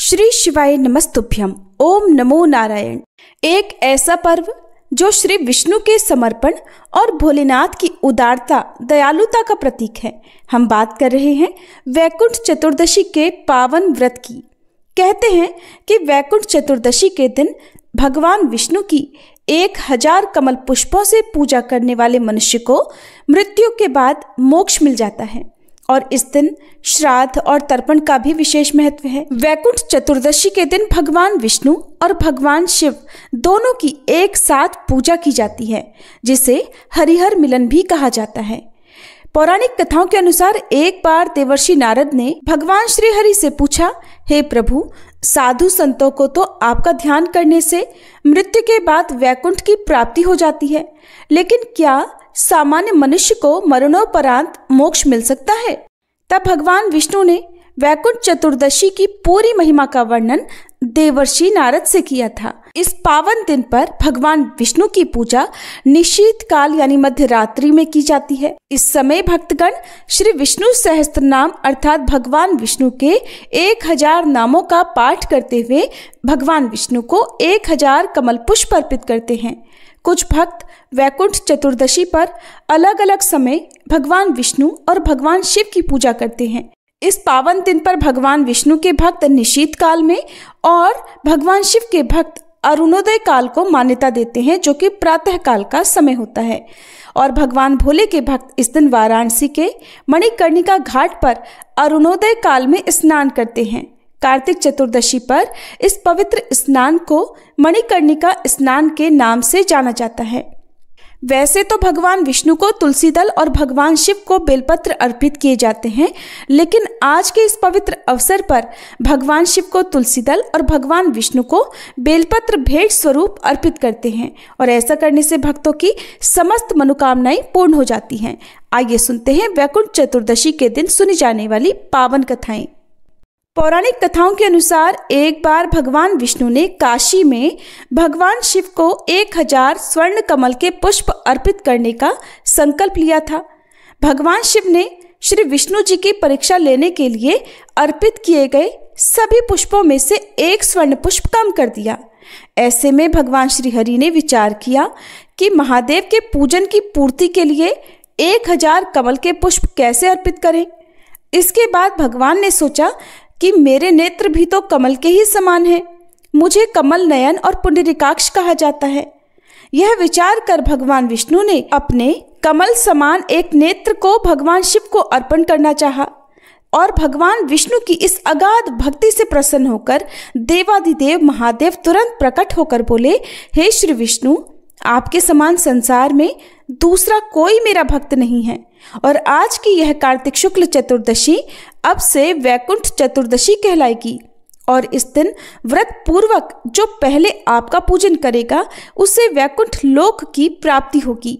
श्री शिवाय नमस्तुभ्यम। ओम नमो नारायण। एक ऐसा पर्व जो श्री विष्णु के समर्पण और भोलेनाथ की उदारता दयालुता का प्रतीक है। हम बात कर रहे हैं वैकुंठ चतुर्दशी के पावन व्रत की। कहते हैं कि वैकुंठ चतुर्दशी के दिन भगवान विष्णु की 1000 कमल पुष्पों से पूजा करने वाले मनुष्य को मृत्यु के बाद मोक्ष मिल जाता है और इस दिन श्राद्ध और तर्पण का भी विशेष महत्व है। वैकुंठ चतुर्दशी के दिन भगवान विष्णु और भगवान शिव दोनों की एक साथ पूजा की जाती है, जिसे हरिहर मिलन भी कहा जाता है। पौराणिक कथाओं के अनुसार एक बार देवर्षि नारद ने भगवान श्री हरि से पूछा, हे प्रभु, साधु संतों को तो आपका ध्यान करने से मृत्यु के बाद वैकुंठ की प्राप्ति हो जाती है, लेकिन क्या सामान्य मनुष्य को मरणोपरांत मोक्ष मिल सकता है? तब भगवान विष्णु ने वैकुंठ चतुर्दशी की पूरी महिमा का वर्णन देवर्षि नारद से किया था। इस पावन दिन पर भगवान विष्णु की पूजा निशीत काल यानी मध्य रात्रि में की जाती है। इस समय भक्तगण श्री विष्णु सहस्त्र नाम अर्थात भगवान विष्णु के 1000 नामों का पाठ करते हुए भगवान विष्णु को 1000 कमल पुष्प अर्पित करते हैं। कुछ भक्त वैकुंठ चतुर्दशी पर अलग अलग समय भगवान विष्णु और भगवान शिव की पूजा करते हैं। इस पावन दिन पर भगवान विष्णु के भक्त निशीत काल में और भगवान शिव के भक्त अरुणोदय काल को मान्यता देते हैं, जो कि प्रातः काल का समय होता है। और भगवान भोले के भक्त इस दिन वाराणसी के मणिकर्णिका घाट पर अरुणोदय काल में स्नान करते हैं। कार्तिक चतुर्दशी पर इस पवित्र स्नान को मणिकर्णिका स्नान के नाम से जाना जाता है। वैसे तो भगवान विष्णु को तुलसी दल और भगवान शिव को बेलपत्र अर्पित किए जाते हैं, लेकिन आज के इस पवित्र अवसर पर भगवान शिव को तुलसी दल और भगवान विष्णु को बेलपत्र भेंट स्वरूप अर्पित करते हैं और ऐसा करने से भक्तों की समस्त मनोकामनाएं पूर्ण हो जाती हैं। आइए सुनते हैं वैकुंठ चतुर्दशी के दिन सुनी जाने वाली पावन कथाएं। पौराणिक कथाओं के अनुसार एक बार भगवान विष्णु ने काशी में भगवान शिव को 1000 स्वर्ण कमल के पुष्प अर्पित करने का संकल्प लिया था। भगवान शिव ने श्री विष्णु जी की परीक्षा लेने के लिए अर्पित किए गए सभी पुष्पों में से एक स्वर्ण पुष्प कम कर दिया। ऐसे में भगवान श्री हरि ने विचार किया कि महादेव के पूजन की पूर्ति के लिए 1000 कमल के पुष्प कैसे अर्पित करें। इसके बाद भगवान ने सोचा कि मेरे नेत्र भी तो कमल के ही समान हैं, मुझे कमल नयन और पुंडरीकाक्ष कहा जाता है। यह विचार कर भगवान विष्णु ने अपने कमल समान एक नेत्र को भगवान शिव को अर्पण करना चाहा और भगवान विष्णु की इस अगाध भक्ति से प्रसन्न होकर देवाधिदेव महादेव तुरंत प्रकट होकर बोले, हे श्री विष्णु, आपके समान संसार में दूसरा कोई मेरा भक्त नहीं है और आज की यह कार्तिक शुक्ल चतुर्दशी अब से वैकुंठ चतुर्दशी कहलाएगी और इस दिन व्रत पूर्वक जो पहले आपका पूजन करेगा उसे वैकुंठ लोक की प्राप्ति होगी।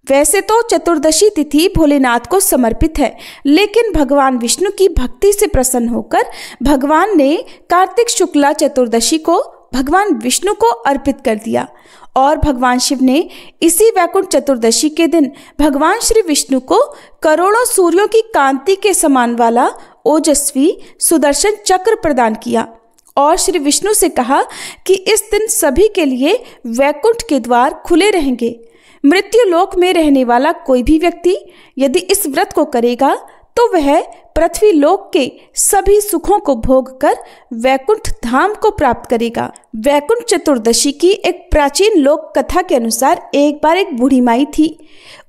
वैसे तो चतुर्दशी तिथि भोलेनाथ को समर्पित है, लेकिन भगवान विष्णु की भक्ति से प्रसन्न होकर भगवान ने कार्तिक शुक्ला चतुर्दशी को भगवान विष्णु को अर्पित कर दिया और भगवान शिव ने इसी वैकुंठ चतुर्दशी के दिन भगवान श्री विष्णु को करोड़ों सूर्यों की कांति के समान वाला ओजस्वी सुदर्शन चक्र प्रदान किया और श्री विष्णु से कहा कि इस दिन सभी के लिए वैकुंठ के द्वार खुले रहेंगे। मृत्यु लोक में रहने वाला कोई भी व्यक्ति यदि इस व्रत को करेगा तो वह पृथ्वी लोक के सभी सुखों को भोग कर वैकुंठ धाम को प्राप्त करेगा। वैकुंठ चतुर्दशी की एक प्राचीन लोक कथा के अनुसार एक बार एक बूढ़ी माई थी।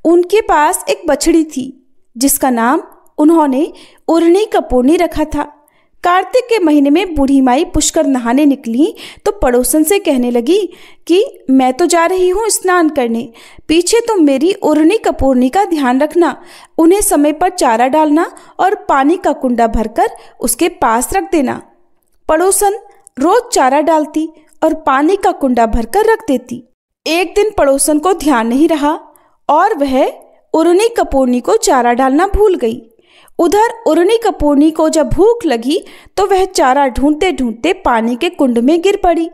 उनके पास एक बछड़ी थी जिसका नाम उन्होंने उर्णी कपूर्णी रखा था। कार्तिक के महीने में बूढ़ी माई पुष्कर नहाने निकली तो पड़ोसन से कहने लगी कि मैं तो जा रही हूँ स्नान करने, पीछे तुम मेरी उर्णी कपूर्णी का ध्यान रखना, उन्हें समय पर चारा डालना और पानी का कुंडा भरकर उसके पास रख देना। पड़ोसन रोज चारा डालती और पानी का कुंडा भरकर रख देती। एक दिन पड़ोसन को ध्यान नहीं रहा और वह उर्णी कपूर्णी को चारा डालना भूल गई। उधर उर्णी कपूर्णी को जब भूख लगी तो वह चारा ढूंढते ढूंढते पानी के कुंड में गिर पड़ी।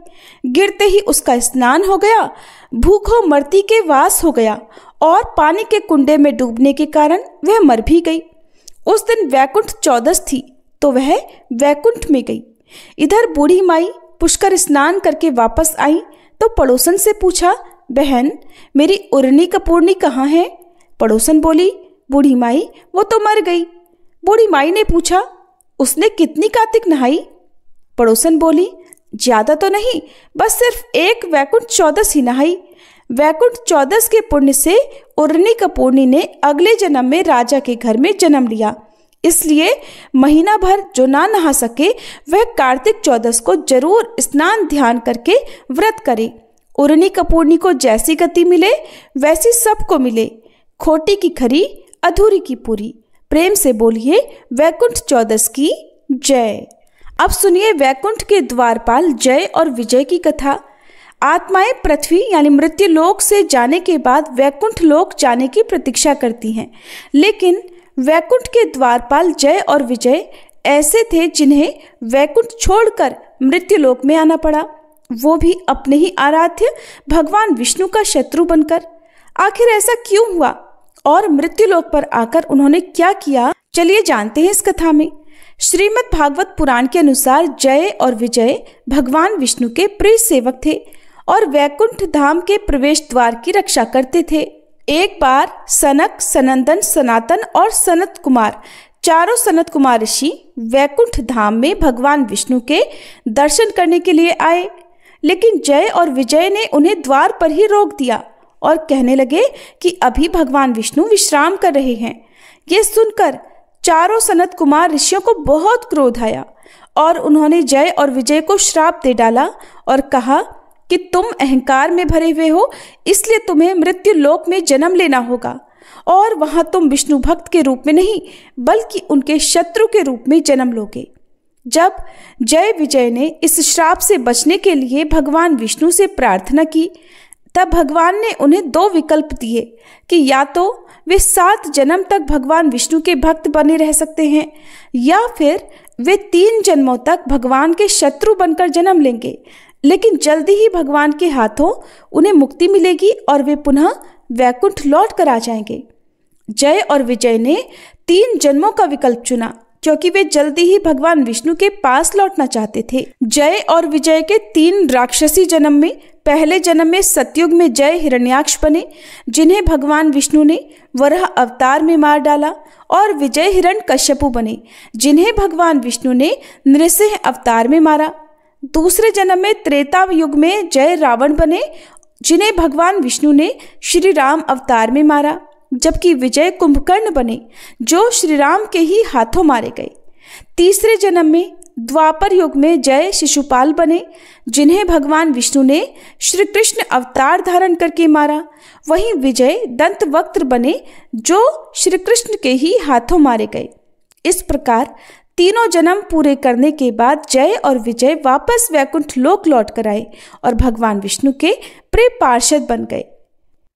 गिरते ही उसका स्नान हो गया, भूखों मरती के वास हो गया और पानी के कुंडे में डूबने के कारण वह मर भी गई। उस दिन वैकुंठ चौदस थी तो वह वैकुंठ में गई। इधर बूढ़ी माई पुष्कर स्नान करके वापस आई तो पड़ोसन से पूछा, बहन मेरी उरनी कपूरनी कहाँ है? पड़ोसन बोली, बूढ़ी माई वो तो मर गई। बूढ़ी माई ने पूछा, उसने कितनी कार्तिक नहाई? पड़ोसन बोली, ज्यादा तो नहीं, बस सिर्फ एक वैकुंठ चौदस ही नहाई। वैकुंठ चौदस के पुण्य से उरनी कपूरनी ने अगले जन्म में राजा के घर में जन्म लिया। इसलिए महीना भर जो ना नहा सके वह कार्तिक चौदस को जरूर स्नान ध्यान करके व्रत करे। उरनी कपूरनी को जैसी गति मिले वैसी सबको मिले। खोटी की खरी, अधूरी की पूरी। प्रेम से बोलिए वैकुंठ चौदस की जय। अब सुनिए वैकुंठ के द्वारपाल जय और विजय की कथा। आत्माएं पृथ्वी यानी मृत्यु लोक से जाने के बाद वैकुंठ लोक जाने की प्रतीक्षा करती हैं, लेकिन वैकुंठ के द्वारपाल जय और विजय ऐसे थे जिन्हें वैकुंठ छोड़कर मृत्यु लोक में आना पड़ा, वो भी अपने ही आराध्य भगवान विष्णु का शत्रु बनकर। आखिर ऐसा क्यों हुआ और मृत्यु लोक पर आकर उन्होंने क्या किया, चलिए जानते हैं इस कथा में। श्रीमद् भागवत पुराण के अनुसार जय और विजय भगवान विष्णु के प्रिय सेवक थे और वैकुंठ धाम के प्रवेश द्वार की रक्षा करते थे। एक बार सनक, सनंदन, सनातन और सनत कुमार, चारों सनत कुमार ऋषि वैकुंठ धाम में भगवान विष्णु के दर्शन करने के लिए आए, लेकिन जय और विजय ने उन्हें द्वार पर ही रोक दिया और कहने लगे कि अभी भगवान विष्णु विश्राम कर रहे हैं। ये सुनकर चारों सनत कुमार ऋषियों को बहुत क्रोध आया और उन्होंने जय और विजय को श्राप दे डाला और कहा कि तुम अहंकार में भरे हुए हो, इसलिए तुम्हें मृत्यु लोक में जन्म लेना होगा और वहां तुम विष्णु भक्त के रूप में नहीं बल्कि उनके शत्रु के रूप में जन्म लोगे। जब जय विजय ने इस श्राप से बचने के लिए भगवान विष्णु से प्रार्थना की, तब भगवान ने उन्हें दो विकल्प दिए कि या तो वे 7 जन्म तक भगवान विष्णु के भक्त बने रह सकते हैं या फिर वे 3 जन्मों तक भगवान के शत्रु बनकर जन्म लेंगे, लेकिन जल्दी ही भगवान के हाथों उन्हें मुक्ति मिलेगी और वे पुनः वैकुंठ लौट कर आ जाएंगे। जय और विजय ने 3 जन्मों का विकल्प चुना क्योंकि वे जल्दी ही भगवान विष्णु के पास लौटना चाहते थे। जय और विजय के 3 राक्षसी जन्म में, पहले जन्म में सतयुग में जय हिरण्याक्ष बने जिन्हें भगवान विष्णु ने वराह अवतार में मार डाला, और विजय हिरण्यकश्यपु बने जिन्हें भगवान विष्णु ने नृसिंह अवतार में मारा। दूसरे जन्म में त्रेता युग में जय रावण बने जिन्हें भगवान विष्णु ने श्री राम अवतार में मारा, जबकि विजय कुंभकर्ण बने जो श्री राम के ही हाथों मारे गए। तीसरे जन्म में द्वापर युग में जय शिशुपाल बने जिन्हें भगवान विष्णु ने श्री कृष्ण अवतार धारण करके मारा। वहीं विजय दंतवक्त्र बने जो श्री कृष्ण के ही हाथों मारे गए। इस प्रकार तीनों जन्म पूरे करने के बाद जय और विजय वापस वैकुंठ लोक लौट कर आए और भगवान विष्णु के प्रिय पार्षद बन गए।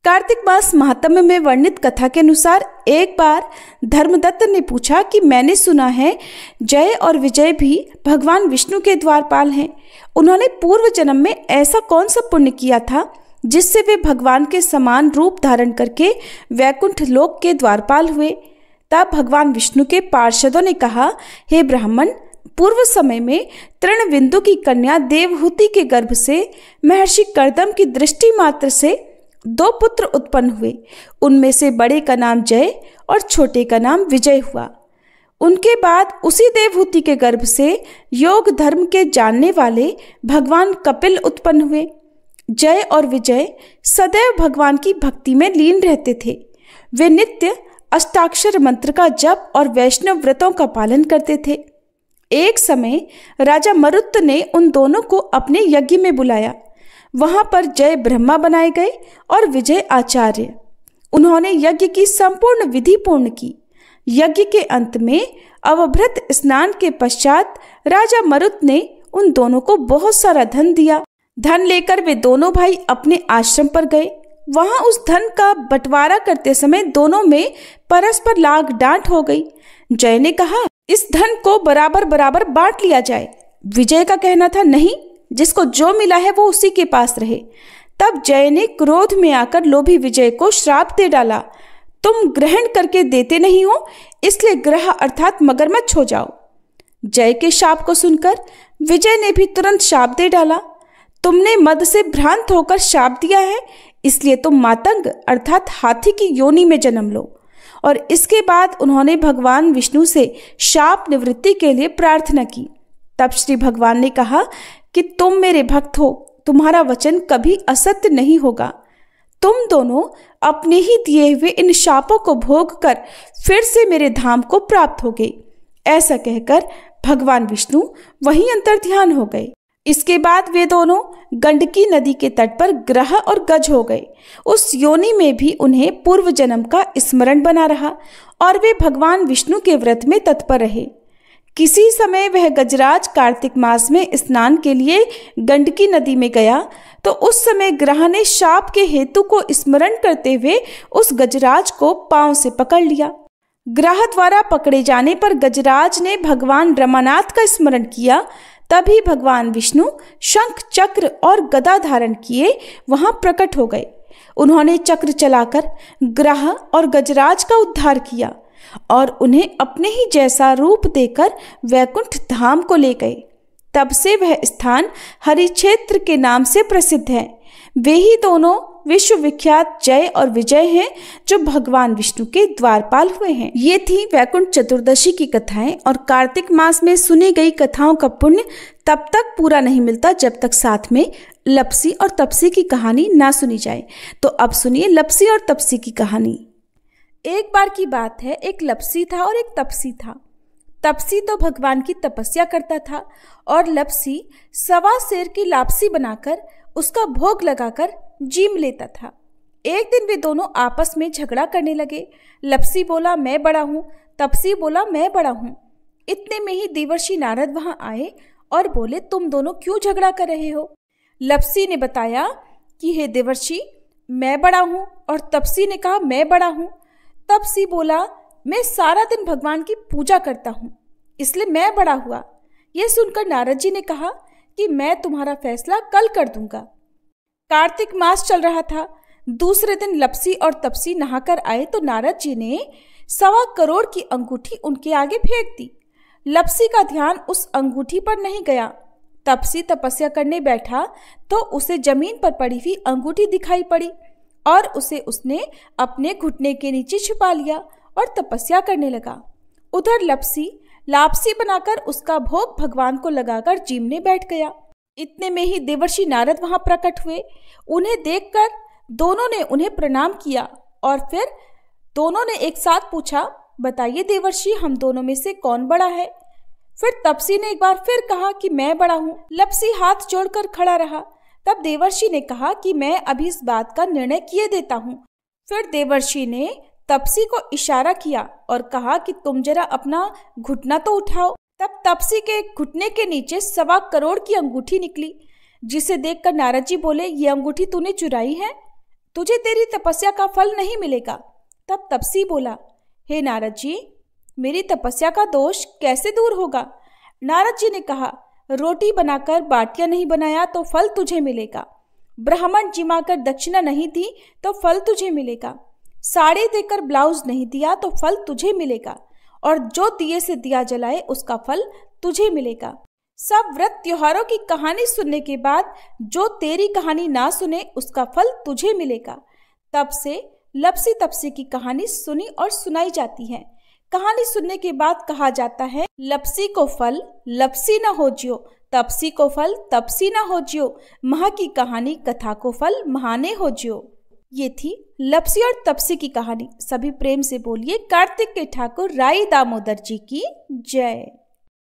कार्तिक मास महात्म्य में वर्णित कथा के अनुसार एक बार धर्मदत्त ने पूछा कि मैंने सुना है जय और विजय भी भगवान विष्णु के द्वारपाल हैं। उन्होंने पूर्व जन्म में ऐसा कौन सा पुण्य किया था जिससे वे भगवान के समान रूप धारण करके वैकुंठ लोक के द्वारपाल हुए। तब भगवान विष्णु के पार्षदों ने कहा, हे ब्राह्मण, पूर्व समय में तृणविंदु की कन्या देवहूति के गर्भ से महर्षि कर्दम की दृष्टि मात्र से 2 पुत्र उत्पन्न हुए। उनमें से बड़े का नाम जय और छोटे का नाम विजय हुआ। उनके बाद उसी देवहूति के गर्भ से योग धर्म के जानने वाले भगवान कपिल उत्पन्न हुए। जय और विजय सदैव भगवान की भक्ति में लीन रहते थे। वे नित्य अष्टाक्षर मंत्र का जप और वैष्णव व्रतों का पालन करते थे। एक समय राजा मरुत ने उन दोनों को अपने यज्ञ में बुलाया। वहां पर जय ब्रह्मा बनाए गए और विजय आचार्य। उन्होंने यज्ञ की संपूर्ण विधि पूर्ण की। यज्ञ के अंत में अवभृत स्नान के पश्चात राजा मरुत ने उन दोनों को बहुत सारा धन दिया। धन लेकर वे दोनों भाई अपने आश्रम पर गए। वहां उस धन का बंटवारा करते समय दोनों में परस्पर लाग डांट हो गई। जय ने कहा, इस धन को बराबर बराबर बांट लिया जाए। विजय का कहना था, नहीं, जिसको जो मिला है वो उसी के पास रहे। तब जय ने क्रोध में आकर लोभी विजय को श्राप दे डाला, तुम ग्रहण करके देते नहीं हो, इसलिए ग्रह अर्थात मगरमच्छ हो जाओ। जय के शाप को सुनकर विजय ने भी तुरंत शाप दे डाला, तुमने मद से भ्रांत होकर शाप दिया है, इसलिए तुम मातंग अर्थात हाथी की योनि में जन्म लो। और इसके बाद उन्होंने भगवान विष्णु से शाप निवृत्ति के लिए प्रार्थना की। तब श्री भगवान ने कहा कि तुम मेरे भक्त हो, तुम्हारा वचन कभी असत्य नहीं होगा। तुम दोनों अपने ही दिए हुए इन शापों को भोग कर फिर से मेरे धाम को प्राप्त हो गए। ऐसा कहकर भगवान विष्णु वहीं अंतर्ध्यान हो गए। इसके बाद वे दोनों गंडकी नदी के तट पर ग्रह और गज हो गए। उस योनि में भी उन्हें पूर्व जन्म का स्मरण बना रहा और वे भगवान विष्णु के व्रत में तत्पर रहे। किसी समय वह गजराज कार्तिक मास में स्नान के लिए गंडकी नदी में गया तो उस समय ग्रह ने शाप के हेतु को स्मरण करते हुए उस गजराज को पांव से पकड़ लिया। ग्रह द्वारा पकड़े जाने पर गजराज ने भगवान रमानाथ का स्मरण किया। तभी भगवान विष्णु शंख चक्र और गदा धारण किए वहां प्रकट हो गए। उन्होंने चक्र चलाकर ग्रह और गजराज का उद्धार किया और उन्हें अपने ही जैसा रूप देकर वैकुंठ धाम को ले गए। तब से वह स्थान हरिक्षेत्र के नाम से प्रसिद्ध है। वे ही दोनों विश्वविख्यात जय और विजय हैं जो भगवान विष्णु के द्वारपाल हुए हैं। ये थी वैकुंठ चतुर्दशी की कथाएं। और कार्तिक मास में सुनी गई कथाओं का पुण्य तब तक पूरा नहीं मिलता जब तक साथ में लपसी और तपसी की कहानी ना सुनी जाए। तो अब सुनिए लपसी और तपसी की कहानी। एक बार की बात है, एक लपसी था और एक तपसी था। तपसी तो भगवान की तपस्या करता था और लपसी सवा सेर की लापसी बनाकर उसका भोग लगाकर जीम लेता था। एक दिन वे दोनों आपस में झगड़ा करने लगे। लपसी बोला मैं बड़ा हूँ, तपसी बोला मैं बड़ा हूँ। इतने में ही देवर्षि नारद वहां आए और बोले तुम दोनों क्यों झगड़ा कर रहे हो। लपसी ने बताया कि हे देवर्षि मैं बड़ा हूँ, और तपसी ने कहा मैं बड़ा हूँ। तपसी बोला मैं सारा दिन भगवान की पूजा करता हूँ इसलिए मैं बड़ा हुआ। यह सुनकर नारद जी ने कहा कि मैं तुम्हारा फैसला कल कर दूंगा। कार्तिक मास चल रहा था। दूसरे दिन लपसी और तपसी नहाकर आए तो नारद जी ने 1.25 करोड़ की अंगूठी उनके आगे फेंक दी। लपसी का ध्यान उस अंगूठी पर नहीं गया। तपसी तपस्या करने बैठा तो उसे जमीन पर पड़ी हुई अंगूठी दिखाई पड़ी और उसे उसने अपने घुटने के नीचे छुपा लिया और तपस्या करने लगा। उधर लपसी लापसी बनाकर उसका भोग भगवान को लगाकर जीमने बैठ गया। इतने में ही देवर्षि नारद वहां प्रकट हुए। उन्हें देखकर दोनों ने उन्हें प्रणाम किया और फिर दोनों ने एक साथ पूछा बताइए देवर्षि हम दोनों में से कौन बड़ा है। फिर तपसी ने एक बार फिर कहा कि मैं बड़ा हूँ। लपसी हाथ जोड़कर खड़ा रहा। तब देवर्षि ने कहा कि मैं अभी इस बात का निर्णय किए देता हूँ। फिर देवर्षि ने तपसी को इशारा किया और कहा कि तुम जरा अपना घुटना तो उठाओ। तब तपसी के घुटने के नीचे 1.25 करोड़ की अंगूठी निकली, जिसे देखकर नारद जी बोले ये अंगूठी तूने चुराई है, तुझे तेरी तपस्या का फल नहीं मिलेगा। तब तपसी बोला हे नारद जी मेरी तपस्या का दोष कैसे दूर होगा। नारद जी ने कहा रोटी बनाकर बाटियां नहीं बनाया तो फल तुझे मिलेगा, ब्राह्मण जिमाकर दक्षिणा नहीं दी तो फल तुझे मिलेगा, साड़ी देकर ब्लाउज नहीं दिया तो फल तुझे मिलेगा, और जो दिए से दिया जलाए उसका फल तुझे मिलेगा। सब व्रत त्योहारों की कहानी सुनने के बाद जो तेरी कहानी ना सुने उसका फल तुझे मिलेगा। तब से लपसी तपसी की कहानी सुनी और सुनाई जाती है। कहानी सुनने के बाद कहा जाता है लपसी को फल लपसी न हो जियो, तपसी को फल तपसी न हो जियो, महा की कहानी कथा को फल महाने हो जियो। ये थी लपसी और तपसी की कहानी। सभी प्रेम से बोलिए कार्तिक के ठाकुर राई दामोदर जी की जय।